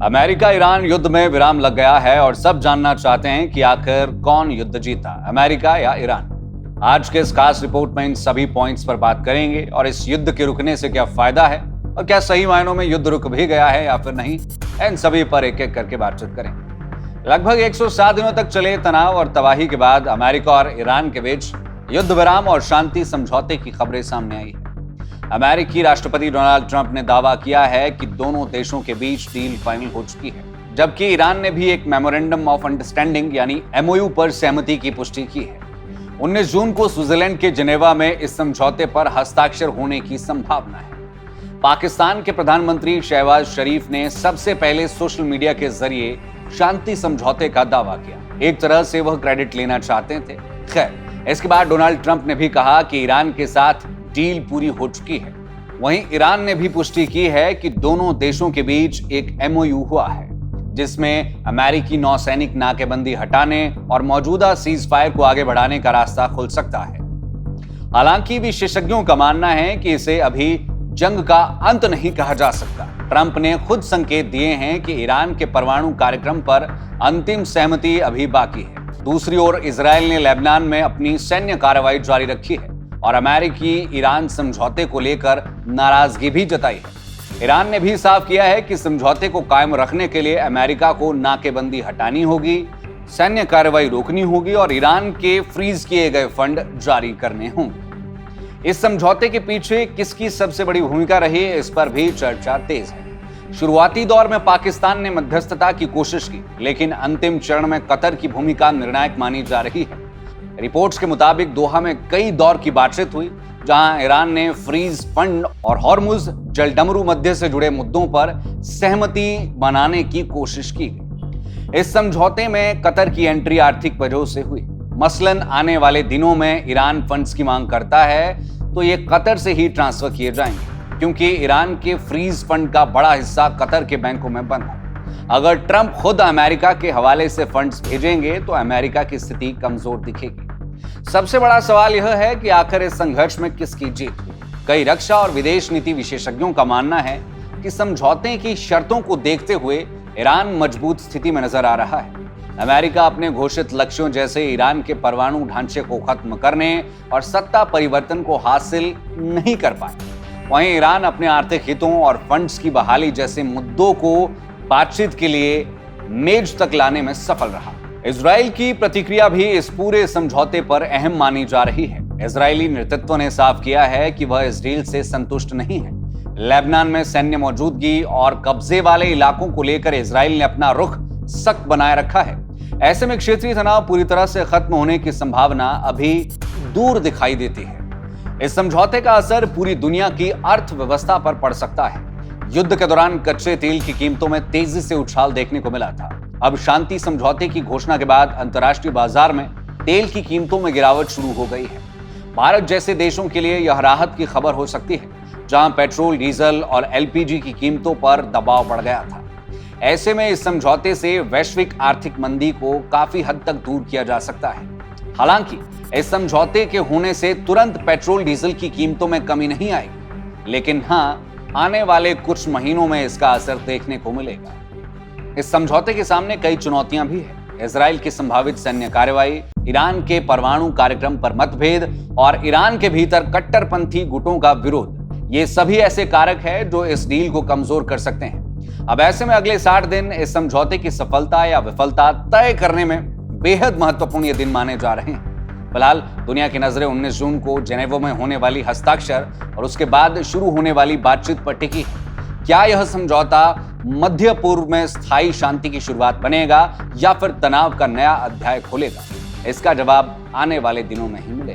America Iran युद्ध में विराम लग गया है और सब जानना चाहते हैं कि आखिर कौन युद्ध जीता, अमेरिका या ईरान। आज के इस खास रिपोर्ट में इन सभी पॉइंट्स पर बात करेंगे और इस युद्ध के रुकने से क्या फायदा है और क्या सही मायनों में युद्ध रुक भी गया है या फिर नहीं, इन सभी पर एक एक करके बातचीत करेंगे। लगभग 107 दिनों तक चले तनाव और तबाही के बाद अमेरिका और ईरान के बीच युद्ध विराम और शांति समझौते की खबरें सामने आई है। अमेरिकी राष्ट्रपति डोनाल्ड ट्रंप ने दावा किया है कि दोनों देशों के बीच डील फाइनल हो चुकी है, जबकि ईरान ने भी एक मेमोरेंडम ऑफ अंडरस्टैंडिंग यानी एमओयू पर सहमति की पुष्टि की है। 19 जून को स्विट्जरलैंड के जिनेवा में इस समझौते पर हस्ताक्षर होने की संभावना है। पाकिस्तान के प्रधानमंत्री शहबाज शरीफ ने सबसे पहले सोशल मीडिया के जरिए शांति समझौते का दावा किया। एक तरह से वह क्रेडिट लेना चाहते थे। खैर, इसके बाद डोनाल्ड ट्रंप ने भी कहा कि ईरान के साथ डील पूरी हो चुकी है। वहीं ईरान ने भी पुष्टि की है कि दोनों देशों के बीच एक एमओयू हुआ है, जिसमें अमेरिकी नौसैनिक नाकेबंदी हटाने और मौजूदा सीज फायर को आगे बढ़ाने का रास्ता खुल सकता है। हालांकि विशेषज्ञों का मानना है कि इसे अभी जंग का अंत नहीं कहा जा सकता। ट्रंप ने खुद संकेत दिए हैं कि ईरान के परमाणु कार्यक्रम पर अंतिम सहमति अभी बाकी है। दूसरी ओर इजरायल ने लेबनान में अपनी सैन्य कार्रवाई जारी रखी है और अमेरिकी ईरान समझौते को लेकर नाराजगी भी जताई है। ईरान ने भी साफ किया है कि समझौते को कायम रखने के लिए अमेरिका को नाकेबंदी हटानी होगी, सैन्य कार्रवाई रोकनी होगी और ईरान के फ्रीज किए गए फंड जारी करने होंगे। इस समझौते के पीछे किसकी सबसे बड़ी भूमिका रही, इस पर भी चर्चा तेज है। शुरुआती दौर में पाकिस्तान ने मध्यस्थता की कोशिश की, लेकिन अंतिम चरण में कतर की भूमिका निर्णायक मानी जा रही है। रिपोर्ट्स के मुताबिक दोहा में कई दौर की बातचीत हुई, जहां ईरान ने फ्रीज फंड और हॉर्मुज जलडमरू मध्य से जुड़े मुद्दों पर सहमति बनाने की कोशिश की गई। इस समझौते में कतर की एंट्री आर्थिक वजहों से हुई। मसलन आने वाले दिनों में ईरान फंड्स की मांग करता है तो ये कतर से ही ट्रांसफर किए जाएंगे, क्योंकि ईरान के फ्रीज फंड का बड़ा हिस्सा कतर के बैंकों में बंद है। अगर ट्रंप खुद अमेरिका के हवाले से फंड्स भेजेंगे तो अमेरिका की स्थिति कमजोर दिखेगी। सबसे बड़ा सवाल यह है कि आखिर इस संघर्ष में किसकी जीत हुई। कई रक्षा और विदेश नीति विशेषज्ञों का मानना है कि समझौते की शर्तों को देखते हुए ईरान मजबूत स्थिति में नजर आ रहा है। अमेरिका अपने घोषित लक्ष्यों जैसे ईरान के परमाणु ढांचे को खत्म करने और सत्ता परिवर्तन को हासिल नहीं कर पाए। वहीं ईरान अपने आर्थिक हितों और फंड्स की बहाली जैसे मुद्दों को बातचीत के लिए मेज तक लाने में सफल रहा। इजराइल की प्रतिक्रिया भी इस पूरे समझौते पर अहम मानी जा रही है। इजरायली नेतृत्व ने साफ किया है कि वह इस डील से संतुष्ट नहीं है। लेबनान में सैन्य मौजूदगी और कब्जे वाले इलाकों को लेकर इजराइल ने अपना रुख सख्त बनाए रखा है। ऐसे में क्षेत्रीय तनाव पूरी तरह से खत्म होने की संभावना अभी दूर दिखाई देती है। इस समझौते का असर पूरी दुनिया की अर्थव्यवस्था पर पड़ सकता है। युद्ध के दौरान कच्चे तेल की कीमतों में तेजी से उछाल देखने को मिला था। अब शांति समझौते की घोषणा के बाद अंतर्राष्ट्रीय बाजार में तेल की कीमतों में गिरावट शुरू हो गई है। भारत जैसे देशों के लिए यह राहत की खबर हो सकती है, जहां पेट्रोल, डीजल और एलपीजी की कीमतों पर दबाव बढ़ गया था। ऐसे में इस समझौते से वैश्विक आर्थिक मंदी को काफी हद तक दूर किया जा सकता है। हालांकि इस समझौते के होने से तुरंत पेट्रोल, डीजल की कीमतों में कमी नहीं आएगी, लेकिन हाँ, आने वाले कुछ महीनों में इसका असर देखने को मिलेगा। इस समझौते के सामने कई चुनौतियां भी है। इजराइल की संभावित सैन्य कार्रवाई, ईरान के परमाणु कार्यक्रम पर मतभेद और ईरान के भीतर कट्टरपंथी गुटों का विरोध, ये सभी ऐसे कारक है जो इस डील को कमजोर कर सकते हैं। अब ऐसे में अगले 60 दिन इस समझौते की सफलता या विफलता तय करने में बेहद महत्वपूर्ण ये दिन माने जा रहे हैं। फिलहाल दुनिया की नजरें 19 जून को जेनेवा में होने वाली हस्ताक्षर और उसके बाद शुरू होने वाली बातचीत पर टिकी है। क्या यह समझौता मध्य पूर्व में स्थायी शांति की शुरुआत बनेगा या फिर तनाव का नया अध्याय खोलेगा? इसका जवाब आने वाले दिनों में ही मिलेगा।